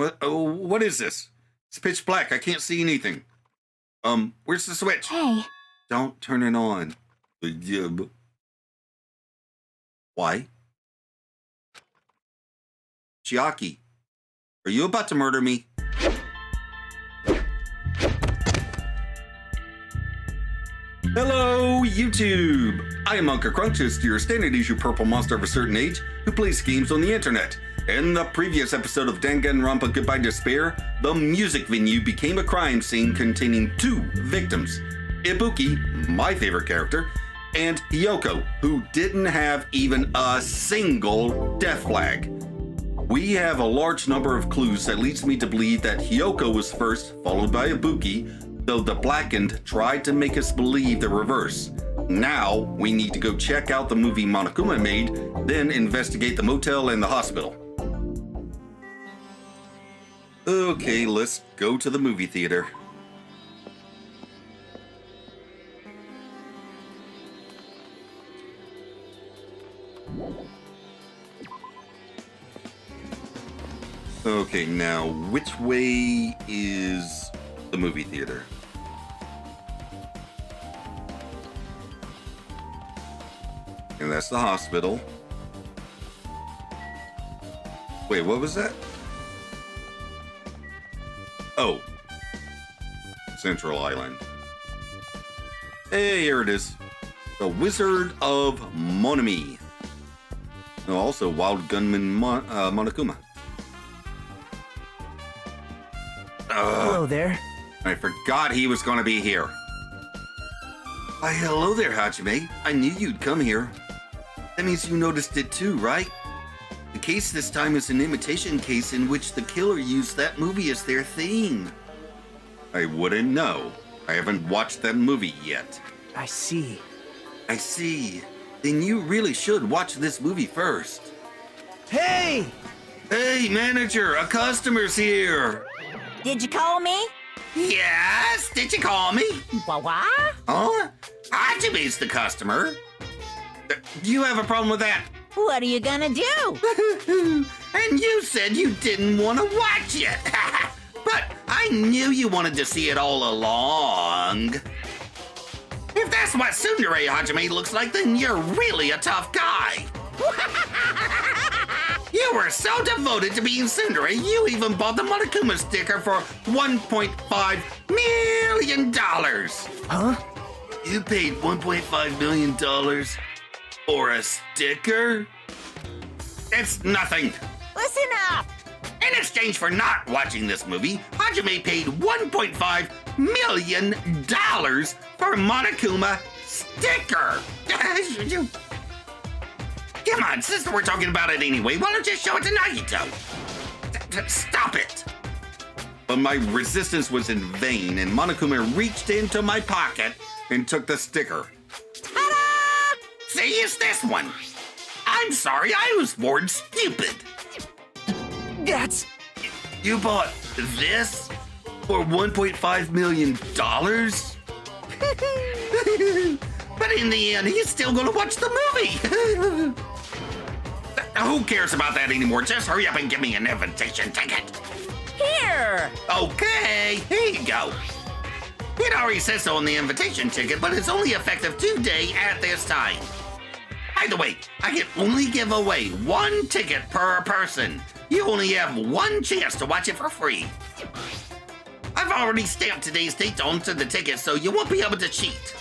What? Oh, what is this? It's pitch black. I can't see anything. Where's the switch? Hey. Don't turn it on. Why? Chiaki, are you about to murder me? Hello, YouTube! I am Unca Crunk, just your standard issue purple monster of a certain age who plays games on the internet. In the previous episode of Danganronpa Goodbye Despair, the music venue became a crime scene containing two victims. Ibuki, my favorite character, and Hiyoko, who didn't have even a single death flag. We have a large number of clues that leads me to believe that Hiyoko was first, followed by Ibuki, though the Blackened tried to make us believe the reverse. Now, we need to go check out the movie Monokuma made, then investigate the motel and the hospital. Okay, let's go to the movie theater. Okay, now, which way is the movie theater? And that's the hospital. Wait, what was that? Oh. Central Island. Hey, here it is. The Wizard of Monomi. Oh, also Wild Gunman Monokuma. Hello there. I forgot he was going to be here. Why, hello there, Hajime. I knew you'd come here. That means you noticed it too, right? The case this time is an imitation case in which the killer used that movie as their theme. I wouldn't know. I haven't watched that movie yet. I see. I see. Then you really should watch this movie first. Hey! Hey, manager, a customer's here. Did you call me? Yes, did you call me? What? Huh? Hajime's the customer. Do you have a problem with that? What are you gonna do? And you said you didn't want to watch it. But I knew you wanted to see it all along. If that's what Tsundere Hajime looks like, then you're really a tough guy. You were so devoted to being Tsundere, you even bought the Monokuma sticker for $1.5 million. Huh? You paid $1.5 million for a sticker? It's nothing. Listen up! In exchange for not watching this movie, Hajime paid $1.5 million for Monokuma sticker. Come on, since we're talking about it anyway, why don't you show it to Nagito? Stop it! But my resistance was in vain, and Monokuma reached into my pocket and took the sticker. Ta-da! See, it's this one. I'm sorry, I was bored stupid. That's... You bought this for $1.5 million? But in the end, he's still gonna watch the movie. Who cares about that anymore? Just hurry up and give me an invitation ticket. Here! Okay, here you go. It already says so on the invitation ticket, but it's only effective today at this time. By the way, I can only give away one ticket per person. You only have one chance to watch it for free. I've already stamped today's date onto the ticket, so you won't be able to cheat.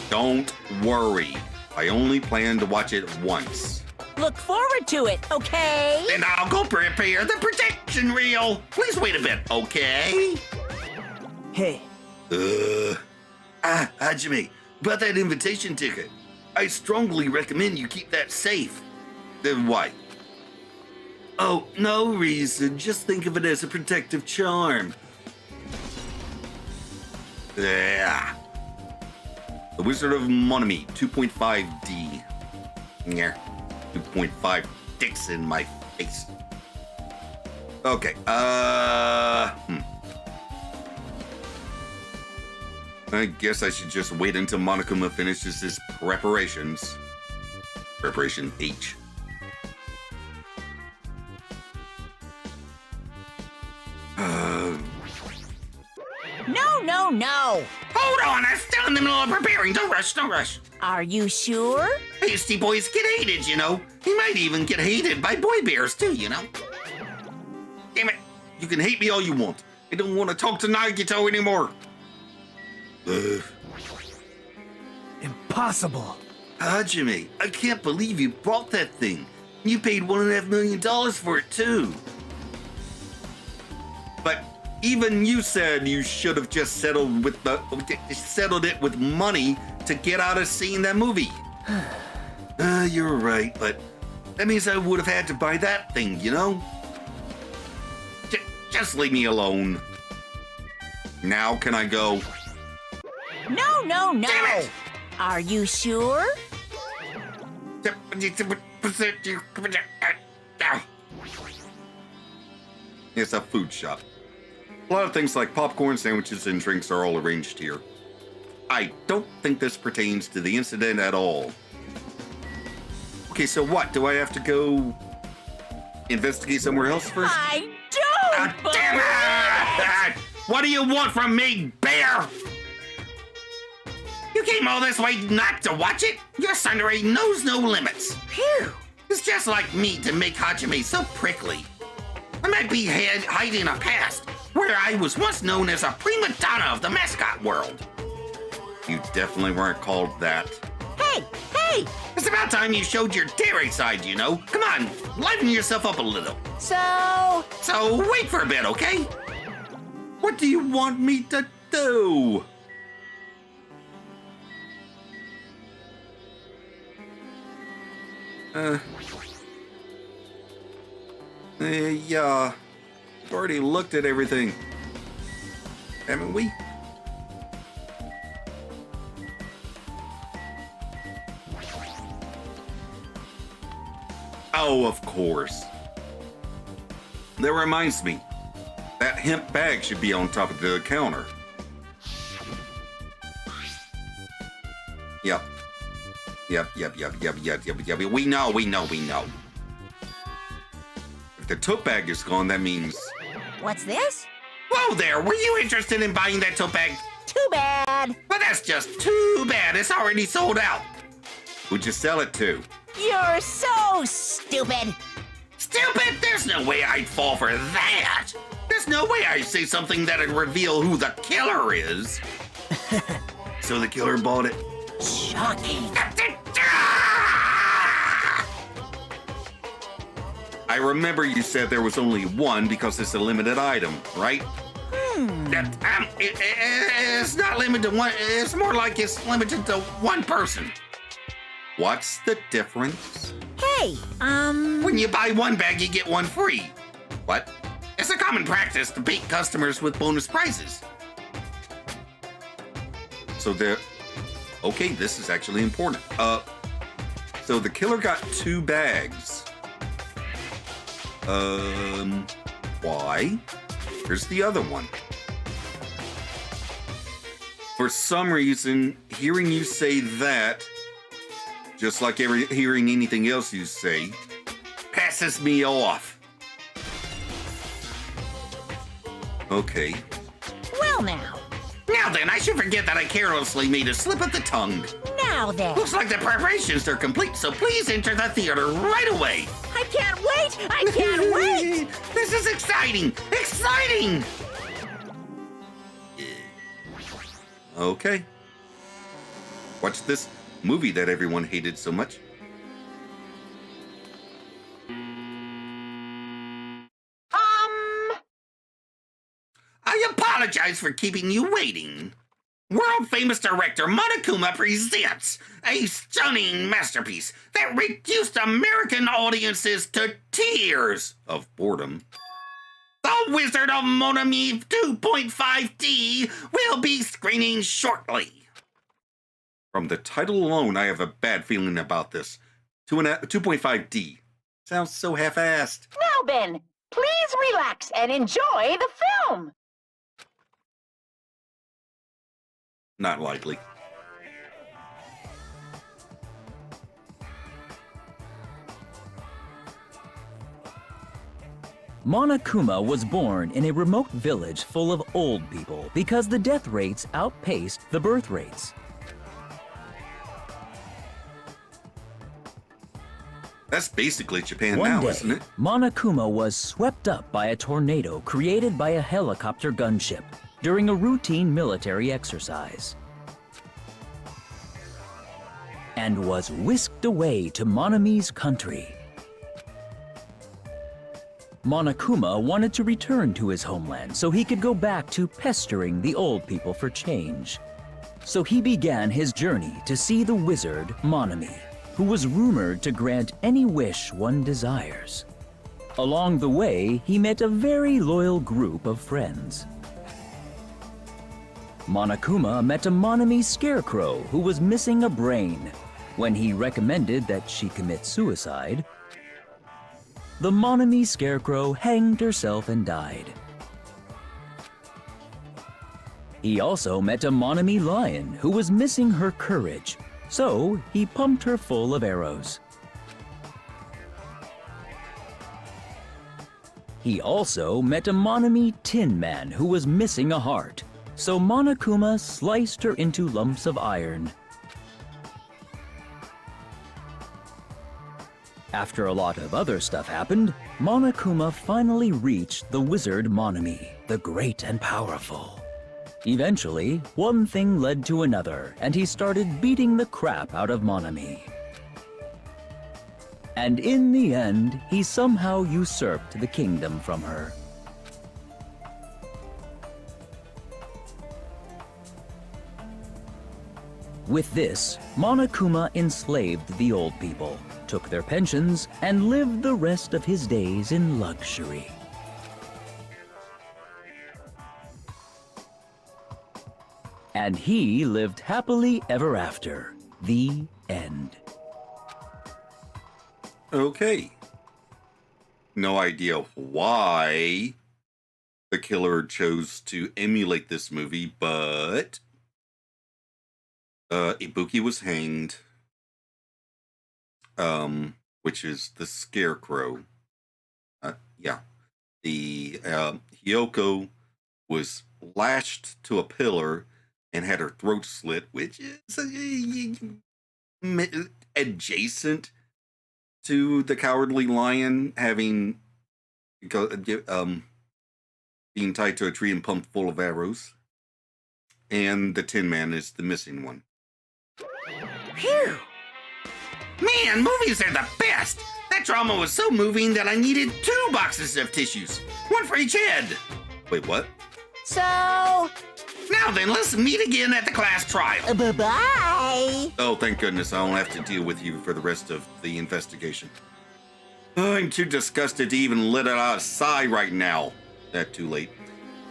Don't worry. I only plan to watch it once. Look forward to it, okay? And I'll go prepare the protection reel. Please wait a bit, okay? Hey. Hajime, about that invitation ticket. I strongly recommend you keep that safe. Then why? Oh, no reason. Just think of it as a protective charm. Yeah. The Wizard of Monomi, 2.5D. Yeah, 2.5 dicks in my face. Okay, I guess I should just wait until Monokuma finishes his preparations. Preparation H. No, no, no. Hold on, I'm still in the middle of preparing. Don't rush, don't rush. Are you sure? Hasty boys get hated, you know. He might even get hated by boy bears, too, you know. Damn it. You can hate me all you want. I don't want to talk to Nagito anymore. Impossible. Hajime, I can't believe you bought that thing. You paid $1.5 million for it, too. But even you said you should have just settled it with money to get out of seeing that movie. You're right, but that means I would have had to buy that thing, you know? Just leave me alone. Now can I go? No, no, no. Damn it! Are you sure? It's a food shop. A lot of things like popcorn, sandwiches, and drinks are all arranged here. I don't think this pertains to the incident at all. Okay, so what? Do I have to go investigate somewhere else first? I don't believe Damn it! What do you want from me, bear? You came all this way not to watch it? Your Sundere knows no limits. Phew. It's just like me to make Hajime so prickly. I might be hiding a past where I was once known as a prima donna of the mascot world. You definitely weren't called that. Hey, hey. It's about time you showed your dairy side, you know. Come on, liven yourself up a little. So, Wait for a bit, okay? What do you want me to do? Yeah. We've already looked at everything. Haven't we? Oh, of course. That reminds me. That hemp bag should be on top of the counter. Yep. Yep. We know. If the tote bag is gone, that means... what's this? Whoa there, were you interested in buying that tote bag? Too bad. Well, that's just too bad. It's already sold out. Who'd you sell it to? You're so stupid. Stupid? There's no way I'd fall for that. There's no way I'd say something that'd reveal who the killer is. So the killer bought it? Shocking. I remember you said there was only one because it's a limited item, right? It's not limited to one. It's more like it's limited to one person. What's the difference? Hey, When you buy one bag, you get one free. What? It's a common practice to bait customers with bonus prizes. So the... Okay, this is actually important. So the killer got 2 bags. Why? Here's the other one. For some reason, hearing you say that, just like hearing anything else you say, passes me off. Okay. well now. Now then, I should forget that I carelessly made a slip of the tongue. Now then. Looks like the preparations are complete, so please enter the theater right away. I can't wait. I can't wait. This is exciting! Exciting! Okay. Watch this movie that everyone hated so much. I apologize for keeping you waiting. World-famous director Monokuma presents a stunning masterpiece that reduced American audiences to tears of boredom. The Wizard of Monomi 2.5D will be screening shortly. From the title alone, I have a bad feeling about this. 2.5D. Sounds so half-assed. Now then, please relax and enjoy the film. Not likely. Monokuma was born in a remote village full of old people because the death rates outpaced the birth rates. That's basically Japan One now, day, isn't it? Monokuma was swept up by a tornado created by a helicopter gunship during a routine military exercise, and was whisked away to Monomi's country. Monokuma wanted to return to his homeland so he could go back to pestering the old people for change. So he began his journey to see the wizard Monomi, who was rumored to grant any wish one desires. Along the way, he met a very loyal group of friends. Monokuma met a Monomi scarecrow who was missing a brain. When he recommended that she commit suicide, the Monomi scarecrow hanged herself and died. He also met a Monomi lion who was missing her courage, so he pumped her full of arrows. He also met a Monomi tin man who was missing a heart, so Monokuma sliced her into lumps of iron. After a lot of other stuff happened, Monokuma finally reached the wizard Monomi, the great and powerful. Eventually, one thing led to another, and he started beating the crap out of Monomi. And in the end, he somehow usurped the kingdom from her. With this, Monokuma enslaved the old people, took their pensions, and lived the rest of his days in luxury. And he lived happily ever after. The end. Okay. No idea why the killer chose to emulate this movie, but Ibuki was hanged, which is the scarecrow. Yeah. The Hyoko was lashed to a pillar and had her throat slit, which is adjacent to the cowardly lion having being tied to a tree and pumped full of arrows. And the Tin Man is the missing one. Phew! Man, movies are the best! That drama was so moving that I needed 2 boxes of tissues. One for each head. Wait, what? So, Now then, let's meet again at the class trial. bye-bye. Oh, thank goodness I don't have to deal with you for the rest of the investigation. I'm too disgusted to even let out a sigh right now. That too late.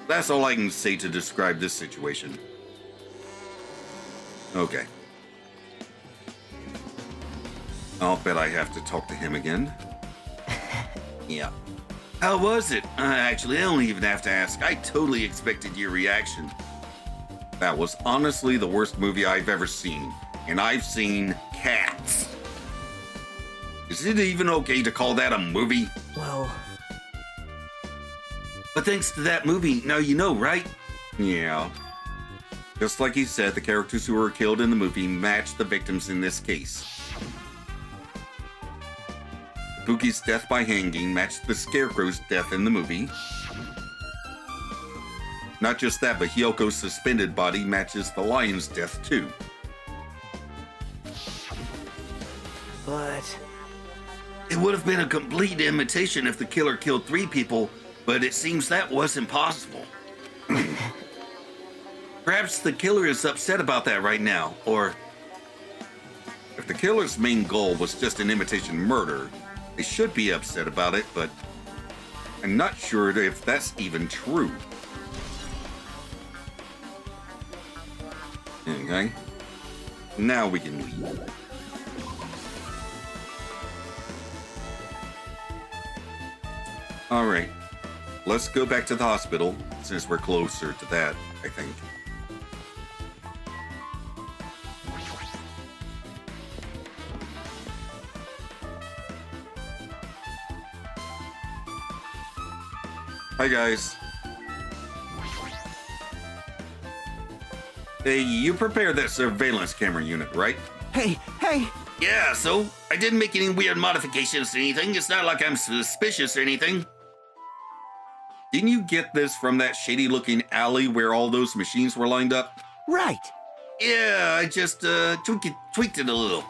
That's all I can say to describe this situation. Okay. I'll bet I have to talk to him again. Yeah. How was it? Actually, I don't even have to ask. I totally expected your reaction. That was honestly the worst movie I've ever seen. And I've seen Cats. Is it even okay to call that a movie? Well, But thanks to that movie, now you know, right? Yeah. Just like he said, the characters who were killed in the movie matched the victims in this case. Buki's death by hanging matched the Scarecrow's death in the movie. Not just that, but Hyoko's suspended body matches the lion's death too. but It would have been a complete imitation if the killer killed 3 people, but it seems that wasn't possible. Perhaps the killer is upset about that right now, or If the killer's main goal was just an imitation murder, they should be upset about it, but I'm not sure if that's even true. Okay. Now we can leave. Alright. Let's go back to the hospital, since we're closer to that, I think. Hi, guys. Hey, you prepared that surveillance camera unit, right? Hey, hey! Yeah, so I didn't make any weird modifications or anything. It's not like I'm suspicious or anything. Didn't you get this from that shady-looking alley where all those machines were lined up? Right! Yeah, I just tweaked it a little.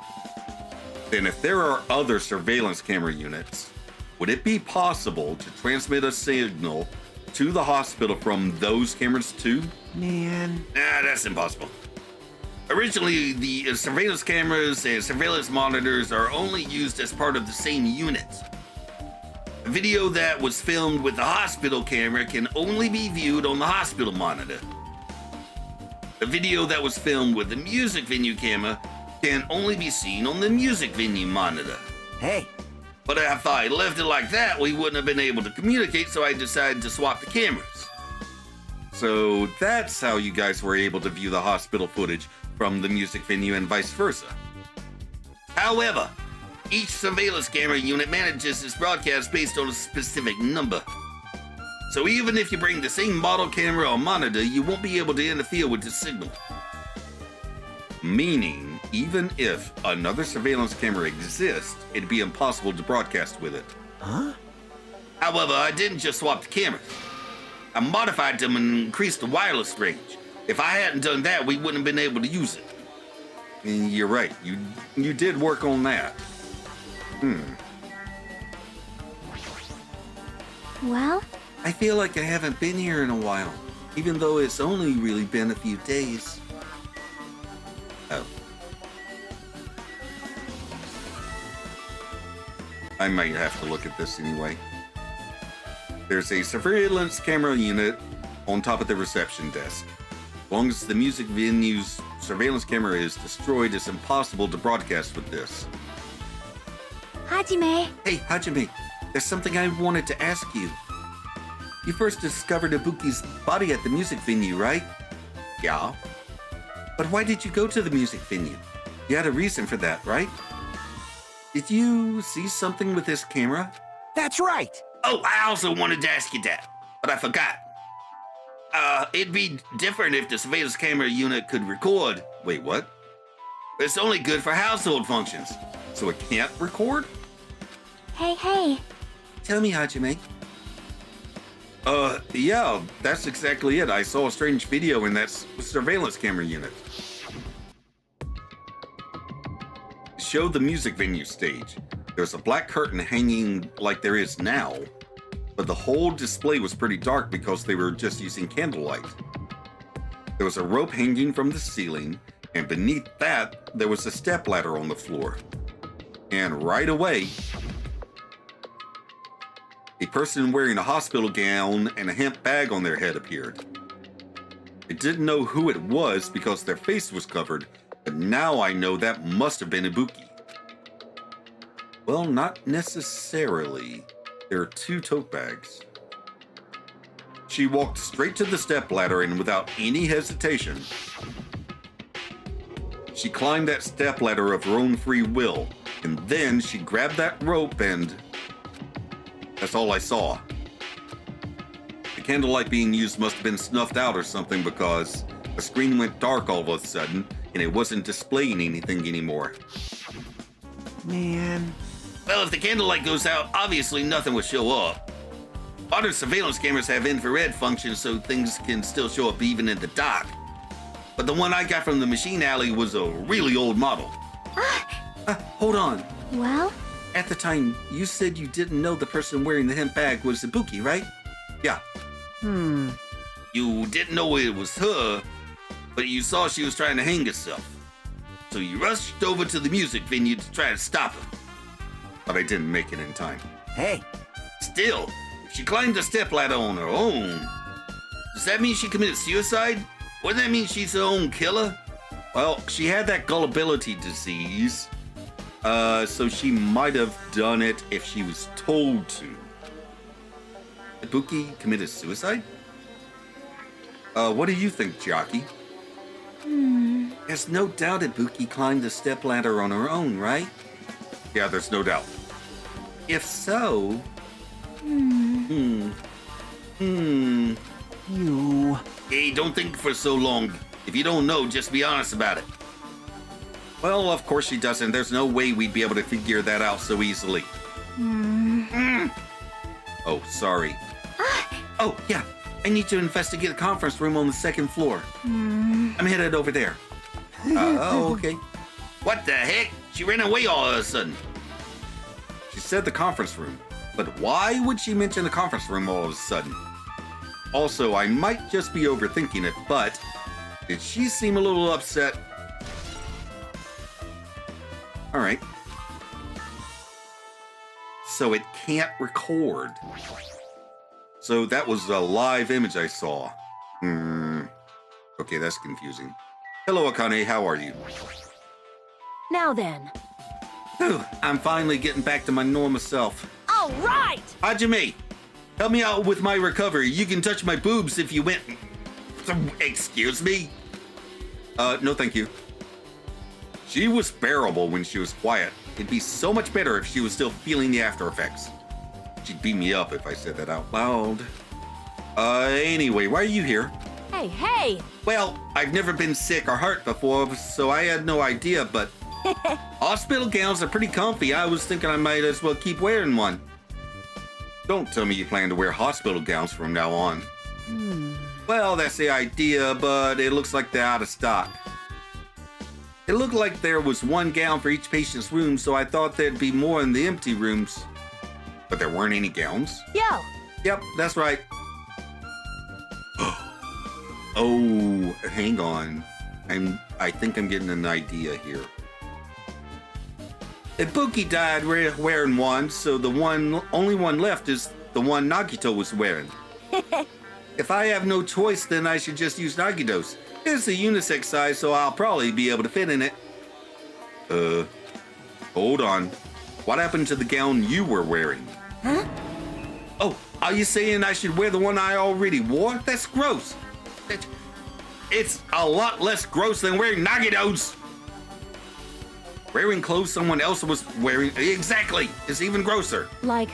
Then if there are other surveillance camera units, would it be possible to transmit a signal to the hospital from those cameras too? Man. Nah, that's impossible. Originally, the surveillance cameras and surveillance monitors are only used as part of the same unit. A video that was filmed with the hospital camera can only be viewed on the hospital monitor. The video that was filmed with the music venue camera can only be seen on the music venue monitor. Hey. But if I left it like that, we wouldn't have been able to communicate, so I decided to swap the cameras. So that's how you guys were able to view the hospital footage from the music venue and vice versa. However, each surveillance camera unit manages its broadcast based on a specific number. So even if you bring the same model camera or monitor, you won't be able to interfere with the signal. Meaning, even if another surveillance camera exists, it'd be impossible to broadcast with it. Huh? However, I didn't just swap the cameras. I modified them and increased the wireless range. If I hadn't done that, we wouldn't have been able to use it. And you're right, you did work on that. Well, I feel like I haven't been here in a while, even though it's only really been a few days. Oh. I might have to look at this anyway. There's a surveillance camera unit on top of the reception desk. As long as the music venue's surveillance camera is destroyed, it's impossible to broadcast with this. Hajime. Hey, Hajime, there's something I wanted to ask you. You first discovered Ibuki's body at the music venue, right? Yeah. But why did you go to the music venue? You had a reason for that, right? Did you see something with this camera? That's right! Oh, I also wanted to ask you that, but I forgot. It'd be different if the surveillance camera unit could record. Wait, what? It's only good for household functions. So it can't record? Hey. Tell me, Hajime. Yeah, that's exactly it. I saw a strange video in that surveillance camera unit. It showed the music venue stage. There's a black curtain hanging like there is now, but the whole display was pretty dark because they were just using candlelight. There was a rope hanging from the ceiling, and beneath that, there was a stepladder on the floor. And right away, a person wearing a hospital gown and a hemp bag on their head appeared. I didn't know who it was because their face was covered, but now I know that must have been Ibuki. Well, not necessarily. There are two tote bags. She walked straight to the stepladder and without any hesitation, she climbed that stepladder of her own free will, and then she grabbed that rope and... That's all I saw. The candlelight being used must have been snuffed out or something because the screen went dark all of a sudden and it wasn't displaying anything anymore. Man. Well, if the candlelight goes out, obviously nothing will show up. Modern surveillance cameras have infrared functions so things can still show up even in the dark. But the one I got from the machine alley was a really old model. Hold on. Well, At the time, you said you didn't know the person wearing the hemp bag was Ibuki, right? Yeah. You didn't know it was her, but you saw she was trying to hang herself. So you rushed over to the music venue to try to stop her. But I didn't make it in time. Hey. Still, if she climbed the stepladder on her own, does that mean she committed suicide? Wouldn't that mean she's her own killer? Well, she had that gullibility disease, so she might have done it if she was told to. Ibuki committed suicide? What do you think, Jockey? There's no doubt Ibuki climbed the stepladder on her own, right? Yeah, there's no doubt. If so... Hmm. You... Hey, don't think for so long. If you don't know, just be honest about it. Well, of course she doesn't. There's no way we'd be able to figure that out so easily. Oh, sorry. Oh, yeah. I need to investigate the conference room on the second floor. I'm headed over there. Oh, okay. What the heck? She ran away all of a sudden. She said the conference room, but why would she mention the conference room all of a sudden? Also, I might just be overthinking it, but did she seem a little upset? All right. So it can't record. So that was a live image I saw. Okay, that's confusing. Hello, Akane, how are you? Now then. Whew, I'm finally getting back to my normal self. All right! Hajime, help me out with my recovery. You can touch my boobs if you went... Excuse me? No thank you. She was bearable when she was quiet. It'd be so much better if she was still feeling the after effects. She'd beat me up if I said that out loud. Anyway, why are you here? Hey, hey! Well, I've never been sick or hurt before, so I had no idea, but hospital gowns are pretty comfy. I was thinking I might as well keep wearing one. Don't tell me you plan to wear hospital gowns from now on. Well, that's the idea, but it looks like they're out of stock. It looked like there was one gown for each patient's room, so I thought there'd be more in the empty rooms. But there weren't any gowns? Yo! Yep, that's right. Oh, hang on. I think I'm getting an idea here. Ibuki died wearing one, so the only one left is the one Nagito was wearing. If I have no choice, then I should just use Nagito's. It's a unisex size, so I'll probably be able to fit in it. Hold on. What happened to the gown you were wearing? Huh? Oh, are you saying I should wear the one I already wore? That's gross. It's a lot less gross than wearing Nagito's. Wearing clothes someone else was wearing, exactly, is even grosser. Like,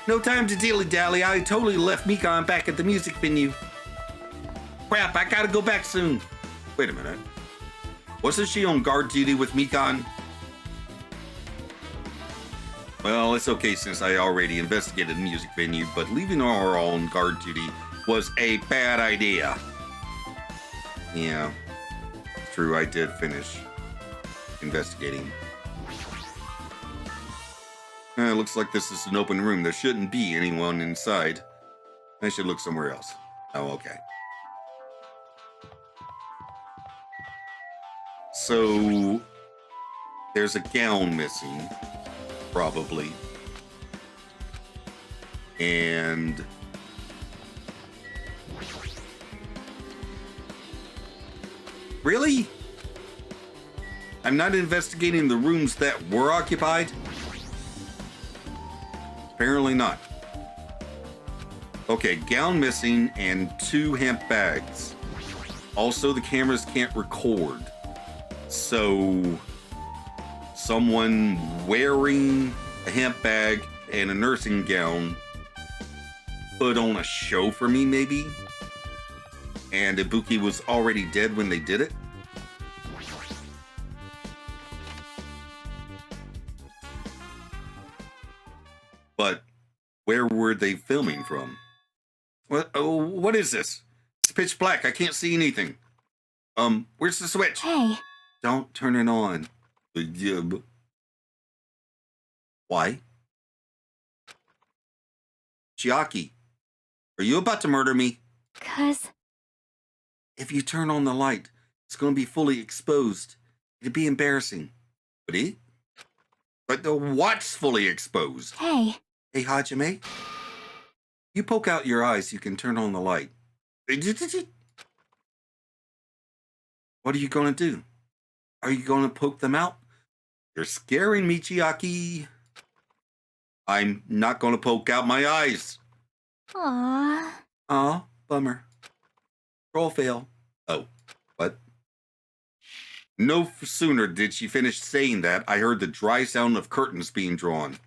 No time to dilly-dally. I totally left Mikan back at the music venue. Crap, I gotta go back soon. Wait a minute. Wasn't she on guard duty with Mikan? Well, it's okay since I already investigated the music venue, but leaving her on guard duty was a bad idea. Yeah, it's true, I did finish investigating. Looks like this is an open room. There shouldn't be anyone inside. I should look somewhere else. Oh, okay. So, there's a gown missing, probably. And... Really? I'm not investigating the rooms that were occupied? Apparently not. Okay, gown missing and 2 hemp bags. Also, the cameras can't record. So, someone wearing a hemp bag and a nursing gown put on a show for me, maybe? And Ibuki was already dead when they did it? But where were they filming from? What? Oh, what is this? It's pitch black. I can't see anything. Where's the switch? Hey, Don't turn it on. Why? Chiaki, are you about to murder me? 'cause If you turn on the light, it's going to be fully exposed. It'd be embarrassing. Would it? But the what's fully exposed? hey, Hey, Hajime, you poke out your eyes, you can turn on the light. What are you going to do? Are you going to poke them out? You're scaring me, Chiaki. I'm not going to poke out my eyes. aw, Aw, bummer. Roll fail. Oh, what? No sooner did she finish saying that, I heard the dry sound of curtains being drawn.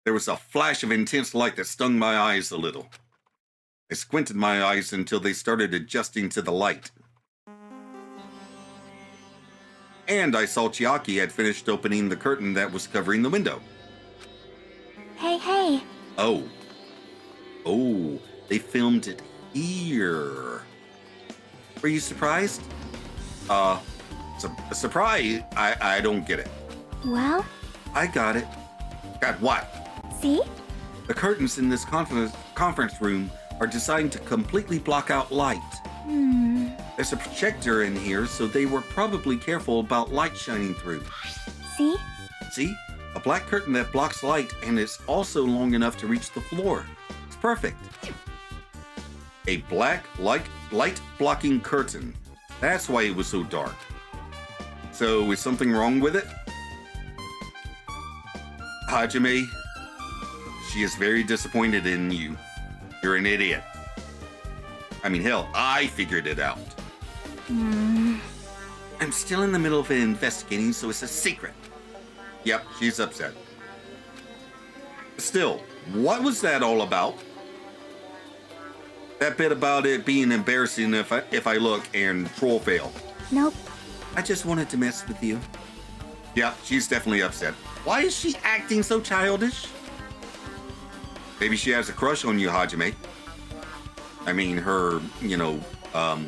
There was a flash of intense light that stung my eyes a little. I squinted my eyes until they started adjusting to the light. And I saw Chiaki had finished opening the curtain that was covering the window. Hey. Oh, they filmed it here. Were you surprised? Surprise? I don't get it. Well, I got it. Got what? see? The curtains in this conference room are designed to completely block out light. There's a projector in here, so they were probably careful about light shining through. See? See? A black curtain that blocks light, and it's also long enough to reach the floor. It's perfect. A black light-blocking curtain. That's why it was so dark. So, is something wrong with it? Hajime, she is very disappointed in you. You're an idiot. I mean, hell, I figured it out. I'm still in the middle of investigating, so it's a secret. Yep, she's upset. Still, what was that all about? That bit about it being embarrassing if I look and troll fail. Nope. I just wanted to mess with you. Yeah, she's definitely upset. Why is she acting so childish? Maybe she has a crush on you, Hajime. I mean, her, her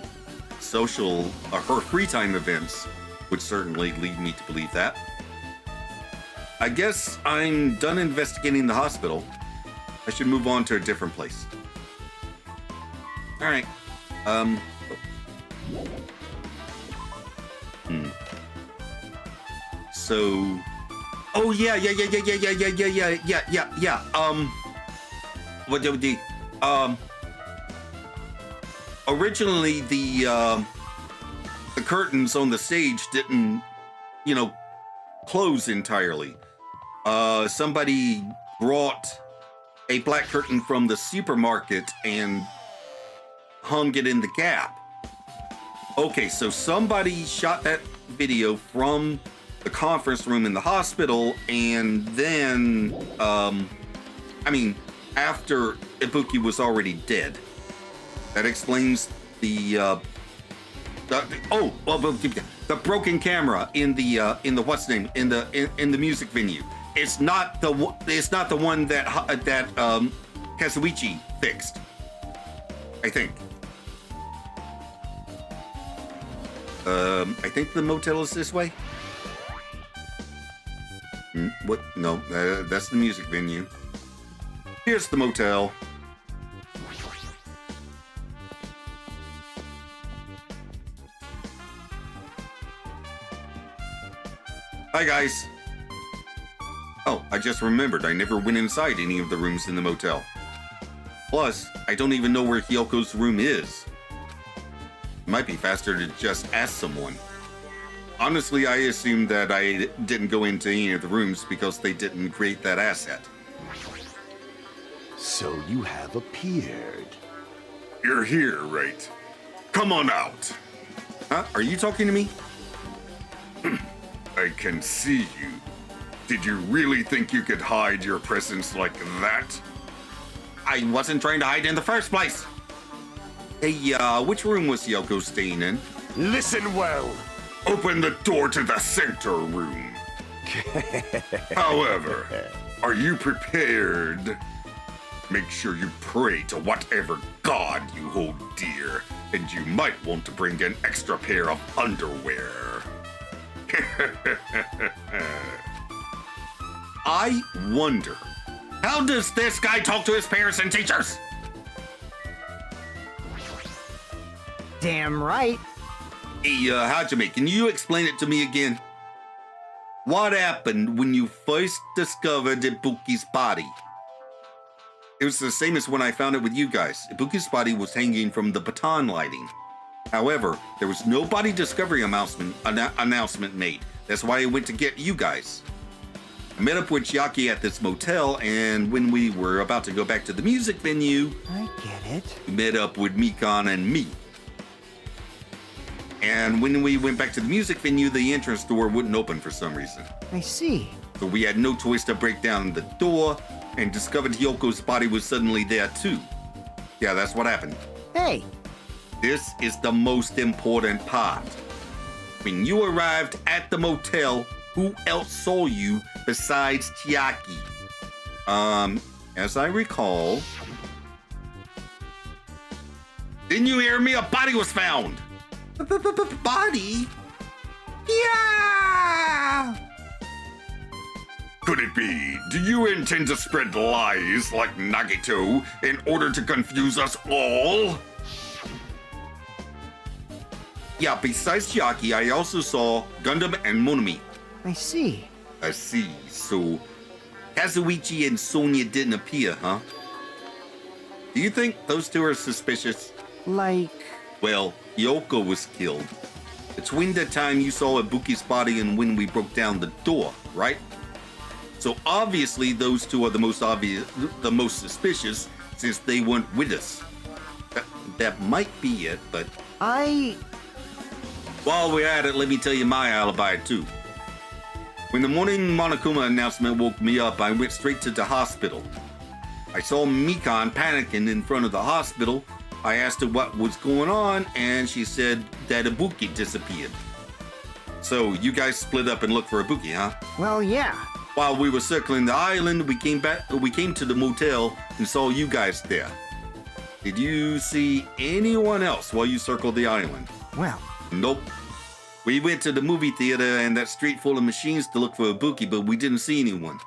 free time events would certainly lead me to believe that. I guess I'm done investigating the hospital. I should move on to a different place. All right. So, oh yeah. What do we do? Originally the curtains on the stage didn't, close entirely. Somebody brought a black curtain from the supermarket and hung it in the gap. Okay, so somebody shot that video from the conference room in the hospital, and then, after Ibuki was already dead. That explains the broken camera in the what's name in the music venue. It's not the one that Kazuichi fixed. I think. I think the motel is this way. What? No, that's the music venue. Here's the motel. Hi, guys. Oh, I just remembered I never went inside any of the rooms in the motel. Plus, I don't even know where Hyoko's room is. It might be faster to just ask someone. Honestly, I assumed that I didn't go into any of the rooms because they didn't create that asset. So you have appeared. You're here, right? Come on out. Huh? Are you talking to me? I can see you. Did you really think you could hide your presence like that? I wasn't trying to hide in the first place. Hey, which room was Yoko staying in? Listen well. Open the door to the center room. However, are you prepared? Make sure you pray to whatever god you hold dear, and you might want to bring an extra pair of underwear. I wonder, how does this guy talk to his parents and teachers? Damn right. Hey, Hajime, can you explain it to me again? What happened when you first discovered Ibuki's body? It was the same as when I found it with you guys. Ibuki's body was hanging from the baton lighting. However, there was no body discovery announcement made. That's why I went to get you guys. I met up with Chiaki at this motel, and when we were about to go back to the music venue, I get it. we met up with Mikan and me. And when we went back to the music venue, the entrance door wouldn't open for some reason. I see. So we had no choice to break down the door, and discovered Hyoko's body was suddenly there too. Yeah, that's what happened. Hey, This is the most important part. When you arrived at the motel, who else saw you besides Chiaki? As I recall... Didn't you hear me? A body was found! Body? Yeah! Could it be? Do you intend to spread lies like Nagito in order to confuse us all? Yeah, besides Chiaki, I also saw Gundam and Monomi. I see. I see, so Kazuichi and Sonya didn't appear, huh? Do you think those two are suspicious? Like, Well, Hyoko was killed between the time you saw Ibuki's body and when we broke down the door, right? So obviously those two are the most suspicious since they weren't with us. That might be it, but while we're at it, let me tell you my alibi too. When the morning Monokuma announcement woke me up, I went straight to the hospital. I saw Mikan panicking in front of the hospital. I asked her what was going on, and she said that Ibuki disappeared. So you guys split up and looked for Ibuki, huh? well, yeah. While we were circling the island, we came to the motel and saw you guys there. Did you see anyone else while you circled the island? Well, Nope. We went to the movie theater and that street full of machines to look for Ibuki, but we didn't see anyone.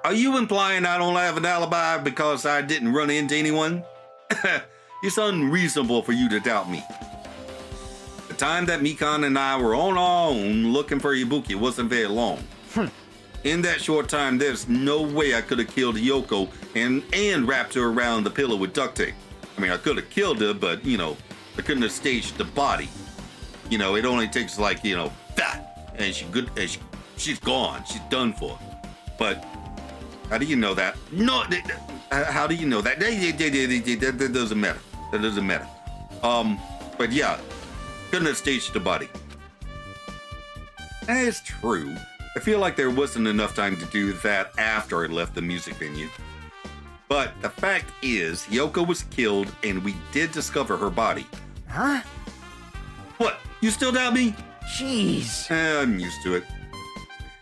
Are you implying I don't have an alibi because I didn't run into anyone? It's unreasonable for you to doubt me. The time that Mikan and I were on our own looking for Ibuki wasn't very long. In that short time, there's no way I could have killed Hyoko and wrapped her around the pillow with duct tape. I mean, I could have killed her, but, I couldn't have staged the body. It only takes that, and she's gone. She's done for. But how do you know that? No, how do you know that? That doesn't matter. That doesn't matter. But yeah, couldn't have staged the body. It's true. I feel like there wasn't enough time to do that after I left the music venue. But the fact is, Hyoko was killed and we did discover her body. Huh? What? You still doubt me? Jeez. I'm used to it.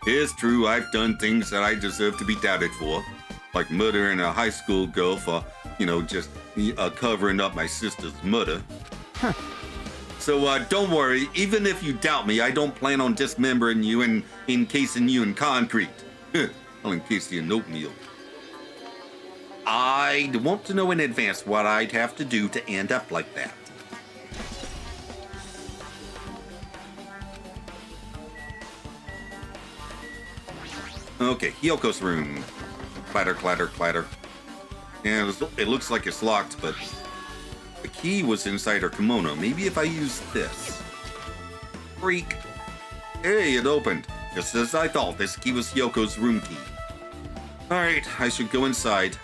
It's true, I've done things that I deserve to be doubted for. Like murdering a high school girl for, just covering up my sister's murder. Huh. So don't worry, even if you doubt me, I don't plan on dismembering you and encasing you in concrete. I'll encase you in oatmeal. I'd want to know in advance what I'd have to do to end up like that. Okay, Hyoko's room. Clatter, clatter, clatter. Yeah, it looks like it's locked, but the key was inside her kimono. Maybe if I use this. Freak. Hey, it opened. Just as I thought, this key was Hyoko's room key. Alright, I should go inside.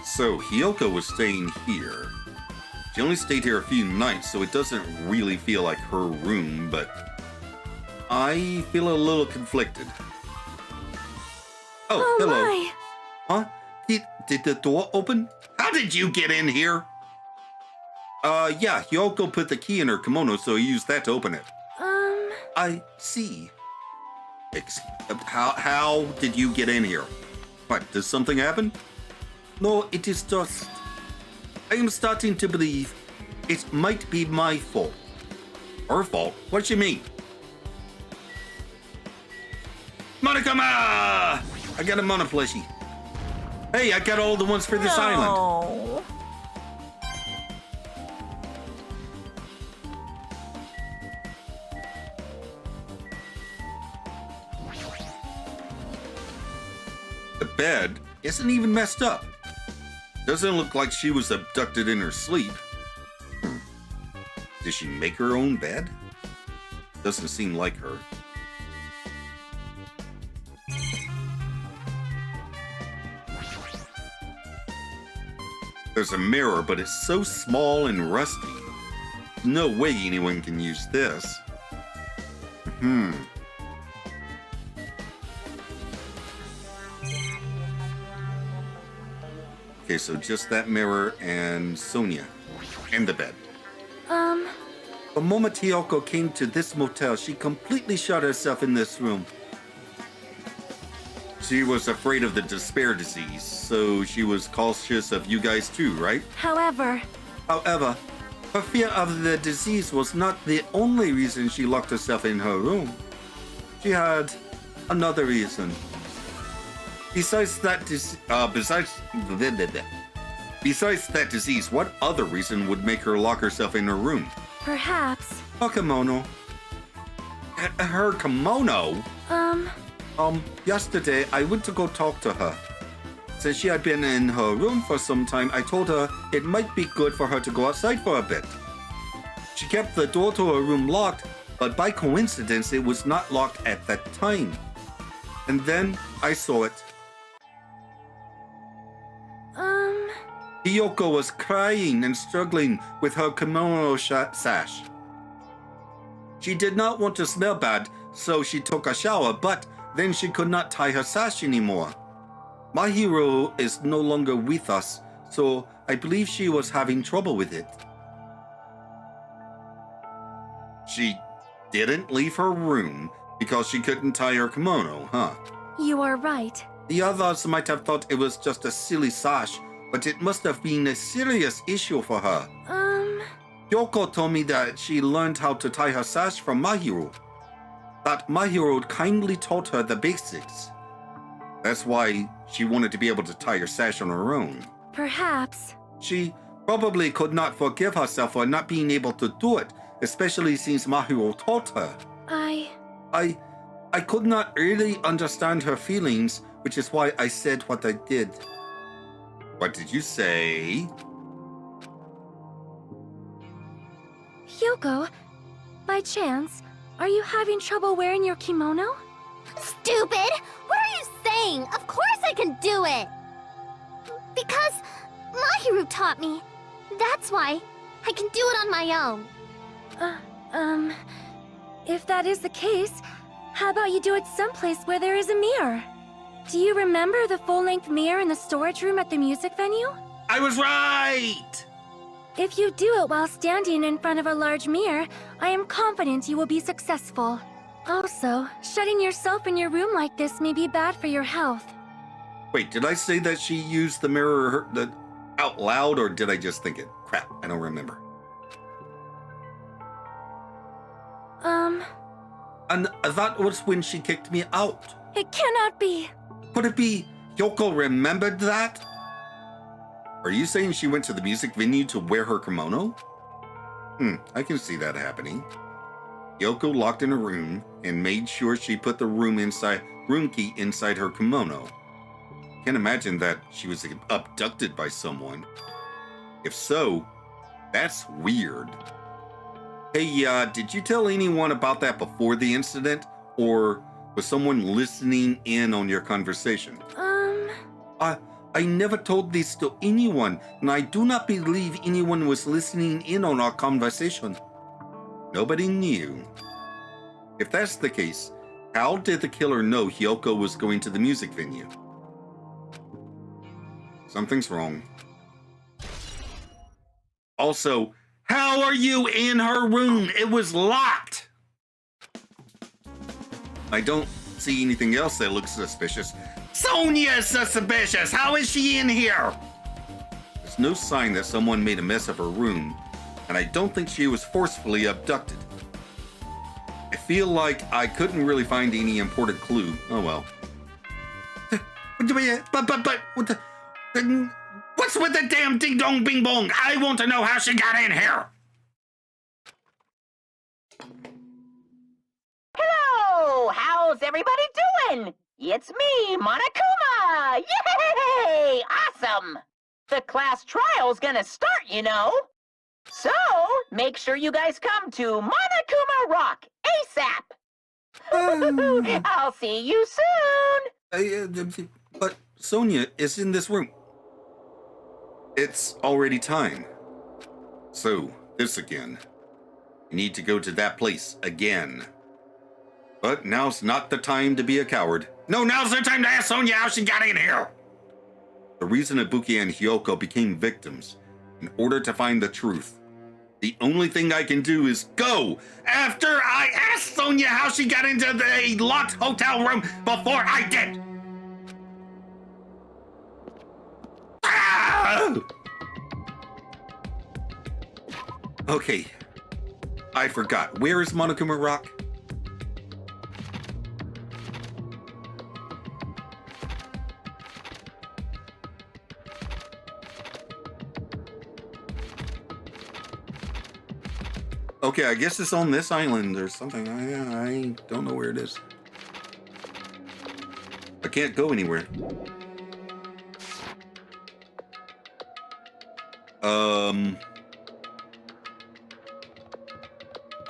So, Hyoko was staying here. She only stayed here a few nights, so it doesn't really feel like her room, but I feel a little conflicted. Oh, hello. My. Huh? Did the door open? How did you get in here? Yeah, Hyoko put the key in her kimono, so he used that to open it. I see. How did you get in here? What, did something happen? No, it is just... I am starting to believe it might be my fault. Her fault? What do you mean? Monokuma! I got a Mono plushie. Hey, I got all the ones for this island. No. The bed isn't even messed up. Doesn't look like she was abducted in her sleep. Did she make her own bed? Doesn't seem like her. There's a mirror, but it's so small and rusty. No way anyone can use this. Okay, so just that mirror and Sonia. And the bed. The moment Hiyoko came to this motel, she completely shut herself in this room. She was afraid of the despair disease, so she was cautious of you guys too, right? However, However, her fear of the disease was not the only reason she locked herself in her room. She had another reason. Besides that disease, what other reason would make her lock herself in her room? perhaps, Her kimono. Her kimono? Yesterday I went to go talk to her. Since she had been in her room for some time, I told her it might be good for her to go outside for a bit. She kept the door to her room locked, but by coincidence it was not locked at that time. And then I saw it. Hiyoko was crying and struggling with her kimono sash. She did not want to smell bad, so she took a shower, but then she could not tie her sash anymore. My hero is no longer with us, so I believe she was having trouble with it. She didn't leave her room because she couldn't tie her kimono, huh? you are right. The others might have thought it was just a silly sash, but it must have been a serious issue for her. Yoko told me that she learned how to tie her sash from Mahiro. That Mahiro kindly taught her the basics. That's why she wanted to be able to tie her sash on her own. Perhaps. She probably could not forgive herself for not being able to do it, especially since Mahiro taught her. I could not really understand her feelings, which is why I said what I did. What did you say? Hyoko, by chance, are you having trouble wearing your kimono? Stupid! What are you saying? Of course I can do it! Because Mahiru taught me. That's why I can do it on my own. If that is the case, how about you do it someplace where there is a mirror? Do you remember the full-length mirror in the storage room at the music venue? I was right! If you do it while standing in front of a large mirror, I am confident you will be successful. Also, shutting yourself in your room like this may be bad for your health. Wait, did I say that she used the mirror out loud, or did I just think it? Crap, I don't remember. And that was when she kicked me out. It cannot be. Could it be Yoko remembered that? Are you saying she went to the music venue to wear her kimono? I can see that happening. Yoko locked in her room and made sure she put the room key inside her kimono. Can't imagine that she was abducted by someone. If so, that's weird. Hey, did you tell anyone about that before the incident? Or was someone listening in on your conversation? I never told this to anyone, and I do not believe anyone was listening in on our conversation. Nobody knew. If that's the case, how did the killer know Hyoko was going to the music venue? Something's wrong. Also, how are you in her room? It was locked! I don't see anything else that looks suspicious. Sonia's suspicious! How is she in here? There's no sign that someone made a mess of her room, and I don't think she was forcefully abducted. I feel like I couldn't really find any important clue. Oh well. But, what's with the damn ding dong bing bong? I want to know how she got in here. Hello! How's everybody doing? It's me, Monokuma! Yay! Awesome! The class trial's gonna start, you know. So, make sure you guys come to Monokuma Rock ASAP! I'll see you soon! But Sonia is in this room. It's already time. So, this again. You need to go to that place again. But now's not the time to be a coward. No, now's the time to ask Sonya how she got in here. The reason Ibuki and Hyoko became victims, in order to find the truth. The only thing I can do is go After I asked Sonya how she got into the locked hotel room before I did. Ah! Okay. I forgot. Where is Monokuma Rock? Okay, I guess it's on this island or something. I don't know where it is. I can't go anywhere.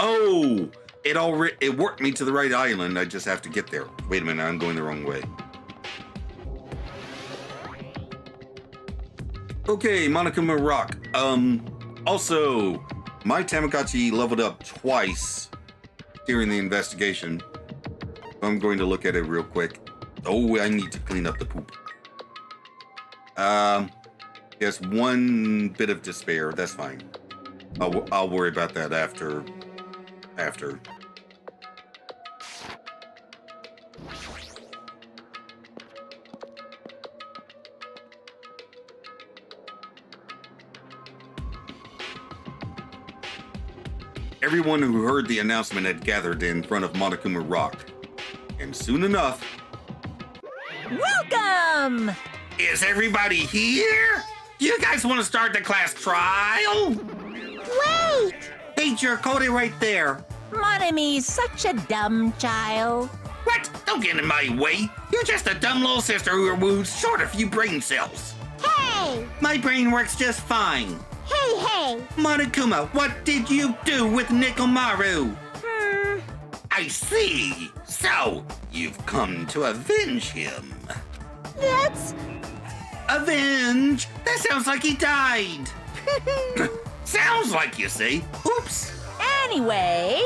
Oh! It worked me to the right island. I just have to get there. Wait a minute, I'm going the wrong way. Okay, Monokuma Rock. Also, my Tamagotchi leveled up twice during the investigation. I'm going to look at it real quick. Oh, I need to clean up the poop. Yes, one bit of despair. That's fine. I'll worry about that after. Everyone who heard the announcement had gathered in front of Monokuma Rock. And soon enough... Welcome! Is everybody here? You guys want to start the class trial? Wait! Hey, jerk, hold it right there. Monomi's such a dumb child. What? Don't get in my way. You're just a dumb little sister who's short a few brain cells. Hey! My brain works just fine. Hey! Monokuma, what did you do with Nekomaru? I see. So, you've come to avenge him. That's... Avenge? That sounds like he died. Sounds like, you see. Oops. Anyway,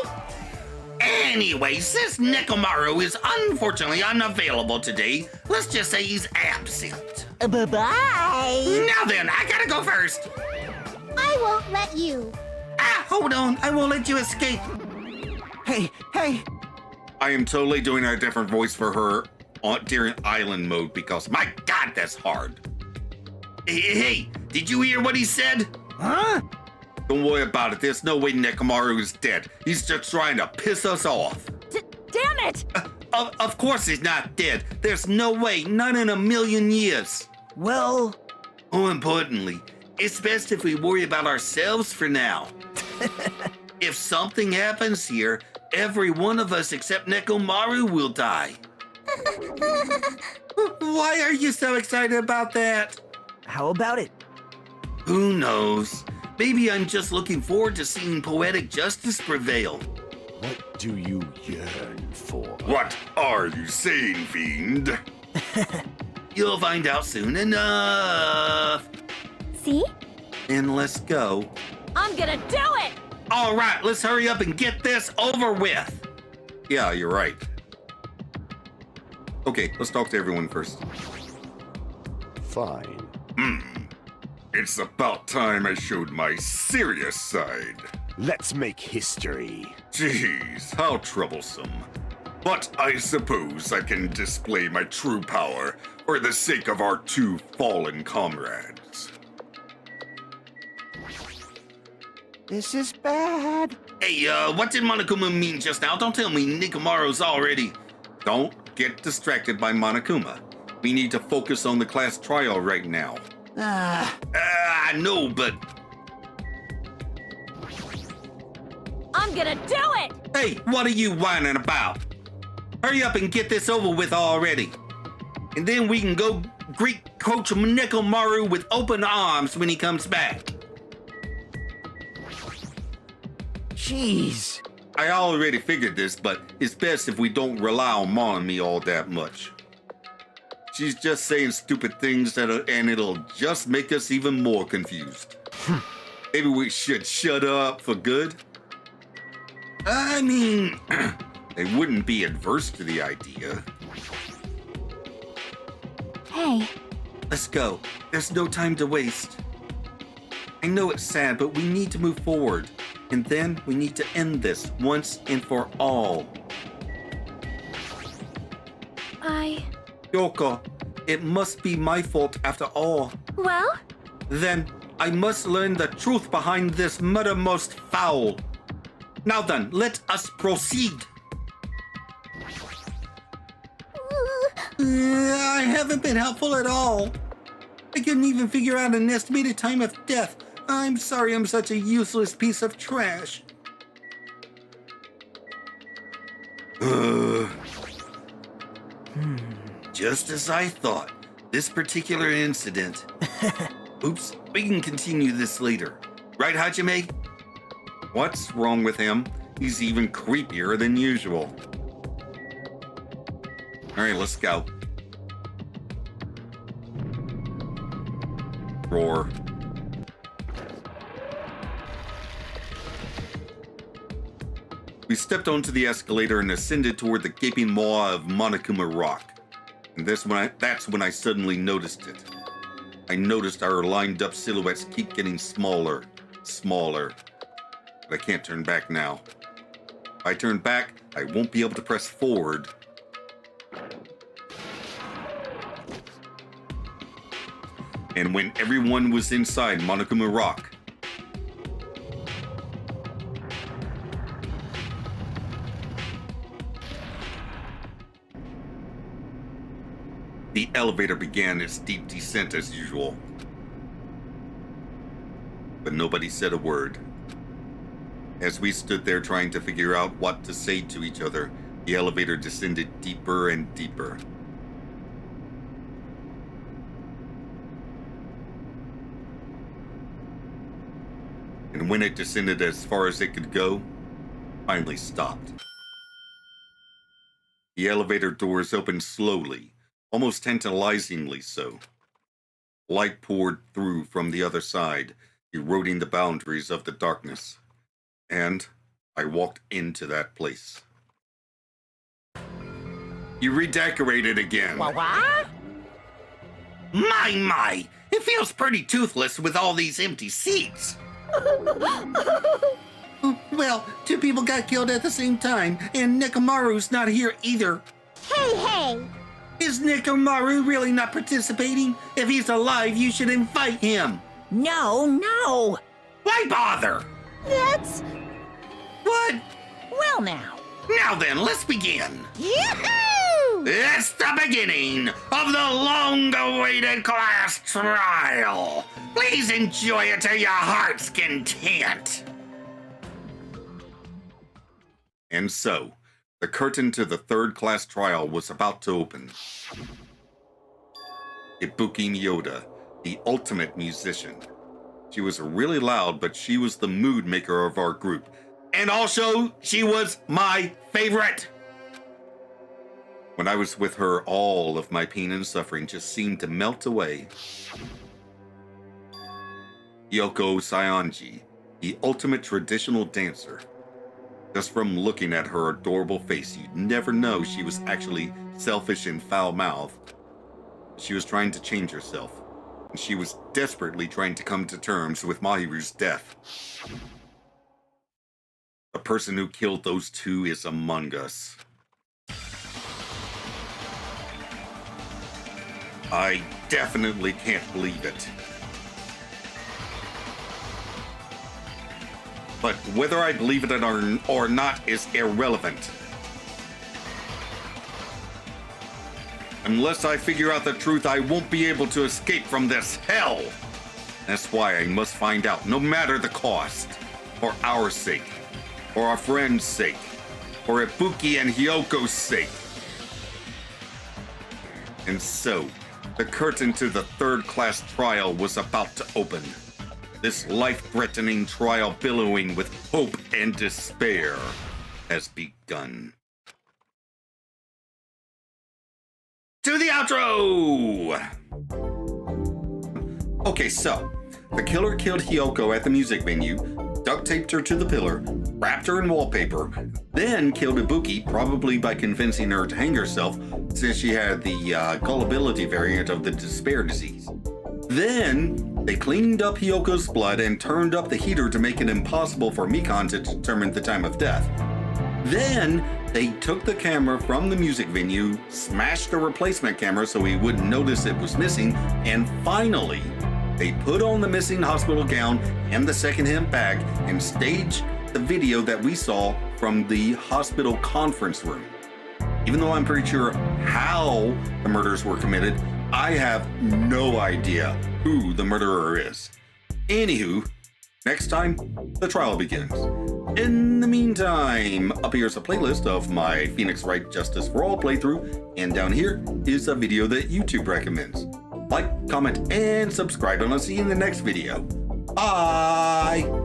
Since Nekomaru is unfortunately unavailable today, let's just say he's absent. bye-bye. Now then, I gotta go first. I won't let you. Hold on. I won't let you escape. Hey! I am totally doing a different voice for her during island mode because, my God, that's hard. Hey, did you hear what he said? Huh? Don't worry about it. There's no way Nekomaru is dead. He's just trying to piss us off. Damn it! Of course he's not dead. There's no way, not in a million years. Well... More importantly, it's best if we worry about ourselves for now. If something happens here, every one of us except Nekomaru will die. Why are you so excited about that? How about it? Who knows? Maybe I'm just looking forward to seeing poetic justice prevail. What do you yearn for? What are you saying, fiend? You'll find out soon enough. See? And let's go. I'm gonna do it! All right, let's hurry up and get this over with. Yeah, you're right. Okay, let's talk to everyone first. Fine. It's about time I showed my serious side. Let's make history. Jeez, how troublesome. But I suppose I can display my true power for the sake of our two fallen comrades. This is bad. Hey, what did Monokuma mean just now? Don't tell me Nekomaru's already... Don't get distracted by Monokuma. We need to focus on the class trial right now. I know, but... I'm gonna do it! Hey, what are you whining about? Hurry up and get this over with already. And then we can go greet Coach Nekomaru with open arms when he comes back. Jeez. I already figured this, but it's best if we don't rely on Monomi all that much. She's just saying stupid things and it'll just make us even more confused. Maybe we should shut up for good? I mean, they wouldn't be adverse to the idea. Hey, Let's go. There's no time to waste. I know it's sad, but we need to move forward. And then we need to end this once and for all. Yoko, it must be my fault after all. Well? Then I must learn the truth behind this murder most foul. Now then, let us proceed. I haven't been helpful at all. I couldn't even figure out an estimated time of death. I'm sorry I'm such a useless piece of trash. Just as I thought, this particular incident. Oops, we can continue this later. Right, Hajime? What's wrong with him? He's even creepier than usual. All right, let's go. Roar. We stepped onto the escalator and ascended toward the gaping maw of Monokuma Rock. And that's when I suddenly noticed it. I noticed our lined up silhouettes keep getting smaller, smaller. But I can't turn back now. If I turn back, I won't be able to press forward. And when everyone was inside Monokuma Rock, the elevator began its steep descent as usual. But nobody said a word. As we stood there trying to figure out what to say to each other, the elevator descended deeper and deeper. And when it descended as far as it could go, finally stopped. The elevator doors opened slowly, almost tantalizingly so. Light poured through from the other side, eroding the boundaries of the darkness. And I walked into that place. You redecorated again. What? My! It feels pretty toothless with all these empty seats. Well, two people got killed at the same time, and Nekomaru's not here either. Hey! Is Nekomaru really not participating? If he's alive, you should invite him. No. Why bother? That's... What? Well now. Now then, let's begin. Yahoo! It's the beginning of the long-awaited class trial. Please enjoy it to your heart's content. And so, the curtain to the third class trial was about to open. Ibuki Miyoda, the ultimate musician. She was really loud, but she was the mood maker of our group. And also, she was my favorite. When I was with her, all of my pain and suffering just seemed to melt away. Yoko Saionji, the ultimate traditional dancer. Just from looking at her adorable face, you'd never know she was actually selfish and foul-mouthed. She was trying to change herself, and she was desperately trying to come to terms with Mahiru's death. The person who killed those two is among us. I definitely can't believe it. But whether I believe it or not is irrelevant. Unless I figure out the truth, I won't be able to escape from this hell. That's why I must find out, no matter the cost. For our sake. For our friends' sake. For Ibuki and Hyoko's sake. And so, the curtain to the third class trial was about to open. This life-threatening trial billowing with hope and despair has begun. to the outro! Okay, so the killer killed Hiyoko at the music venue, duct taped her to the pillar, wrapped her in wallpaper, then killed Ibuki, probably by convincing her to hang herself since she had the gullibility variant of the despair disease. Then they cleaned up Hiyoko's blood and turned up the heater to make it impossible for Mikan to determine the time of death. Then they took the camera from the music venue, smashed the replacement camera so he wouldn't notice it was missing, and finally, they put on the missing hospital gown and the second-hand bag and staged the video that we saw from the hospital conference room. Even though I'm pretty sure how the murders were committed, I have no idea who the murderer is. Anywho, next time, the trial begins. In the meantime, up here's a playlist of my Phoenix Wright Justice for All playthrough, and down here is a video that YouTube recommends. Like, comment, and subscribe, and I'll see you in the next video. Bye!